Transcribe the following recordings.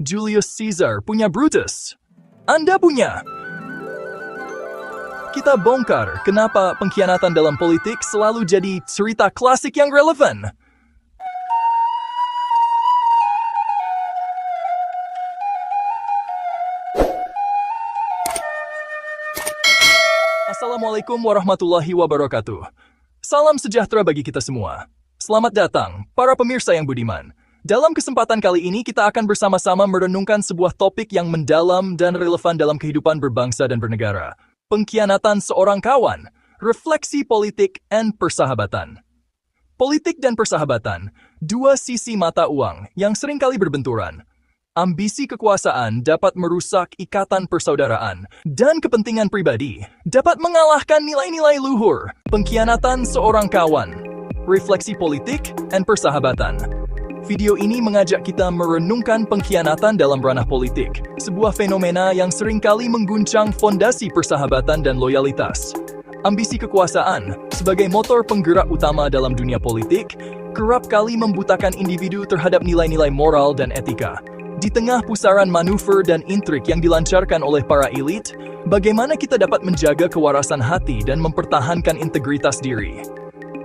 Julius Caesar punya Brutus. Anda punya. Kita bongkar kenapa pengkhianatan dalam politik selalu jadi cerita klasik yang relevan. Assalamualaikum warahmatullahi wabarakatuh. Salam sejahtera bagi kita semua. Selamat datang, para pemirsa yang budiman. Dalam kesempatan kali ini kita akan bersama-sama merenungkan sebuah topik yang mendalam dan relevan dalam kehidupan berbangsa dan bernegara. Pengkhianatan seorang kawan, refleksi politik dan persahabatan. Politik dan persahabatan, dua sisi mata uang yang seringkali berbenturan. Ambisi kekuasaan dapat merusak ikatan persaudaraan, dan kepentingan pribadi dapat mengalahkan nilai-nilai luhur. Pengkhianatan seorang kawan, refleksi politik dan persahabatan. Video ini mengajak kita merenungkan pengkhianatan dalam ranah politik, sebuah fenomena yang seringkali mengguncang fondasi persahabatan dan loyalitas. Ambisi kekuasaan, sebagai motor penggerak utama dalam dunia politik, kerap kali membutakan individu terhadap nilai-nilai moral dan etika. Di tengah pusaran manuver dan intrik yang dilancarkan oleh para elit, bagaimana kita dapat menjaga kewarasan hati dan mempertahankan integritas diri?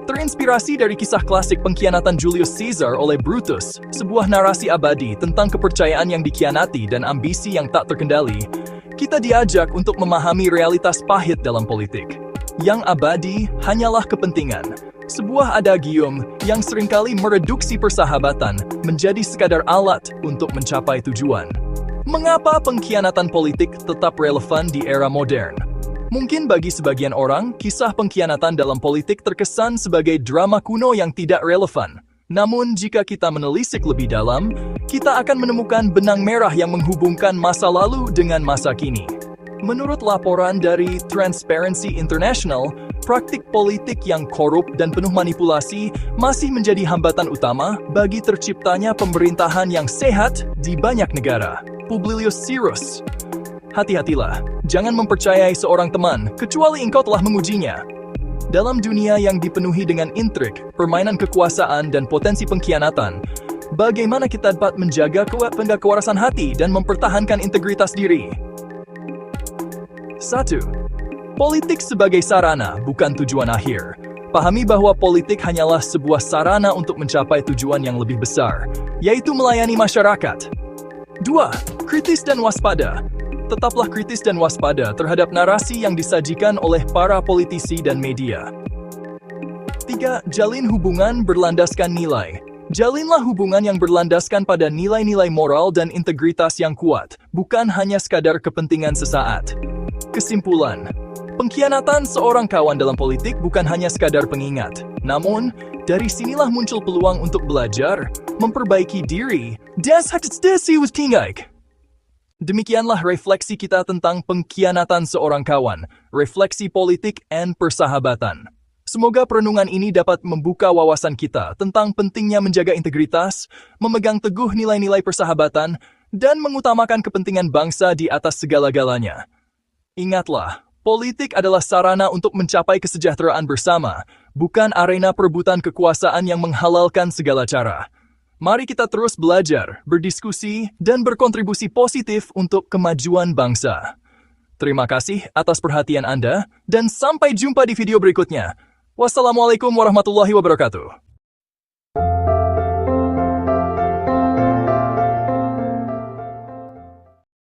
Terinspirasi dari kisah klasik pengkhianatan Julius Caesar oleh Brutus, sebuah narasi abadi tentang kepercayaan yang dikhianati dan ambisi yang tak terkendali, kita diajak untuk memahami realitas pahit dalam politik. Yang abadi hanyalah kepentingan, sebuah adagium yang seringkali mereduksi persahabatan menjadi sekadar alat untuk mencapai tujuan. Mengapa pengkhianatan politik tetap relevan di era modern? Mungkin bagi sebagian orang, kisah pengkhianatan dalam politik terkesan sebagai drama kuno yang tidak relevan. Namun, jika kita menelisik lebih dalam, kita akan menemukan benang merah yang menghubungkan masa lalu dengan masa kini. Menurut laporan dari Transparency International, praktik politik yang korup dan penuh manipulasi masih menjadi hambatan utama bagi terciptanya pemerintahan yang sehat di banyak negara. Publilius Syrus. Hati-hatilah, jangan mempercayai seorang teman, kecuali engkau telah mengujinya. Dalam dunia yang dipenuhi dengan intrik, permainan kekuasaan, dan potensi pengkhianatan, bagaimana kita dapat menjaga kewarasan hati dan mempertahankan integritas diri? 1. Politik sebagai sarana, bukan tujuan akhir. Pahami bahwa politik hanyalah sebuah sarana untuk mencapai tujuan yang lebih besar, yaitu melayani masyarakat. 2. Kritis dan waspada. Tetaplah kritis dan waspada terhadap narasi yang disajikan oleh para politisi dan media. 3. Jalin hubungan berlandaskan nilai. Jalinlah hubungan yang berlandaskan pada nilai-nilai moral dan integritas yang kuat, bukan hanya sekadar kepentingan sesaat. Kesimpulan, pengkhianatan seorang kawan dalam politik bukan hanya sekadar pengingat. Namun, dari sinilah muncul peluang untuk belajar, memperbaiki diri. Demikianlah refleksi kita tentang pengkhianatan seorang kawan, refleksi politik dan persahabatan. Semoga perenungan ini dapat membuka wawasan kita tentang pentingnya menjaga integritas, memegang teguh nilai-nilai persahabatan, dan mengutamakan kepentingan bangsa di atas segala-galanya. Ingatlah, politik adalah sarana untuk mencapai kesejahteraan bersama, bukan arena perebutan kekuasaan yang menghalalkan segala cara. Mari kita terus belajar, berdiskusi, dan berkontribusi positif untuk kemajuan bangsa. Terima kasih atas perhatian Anda, dan sampai jumpa di video berikutnya. Wassalamualaikum warahmatullahi wabarakatuh.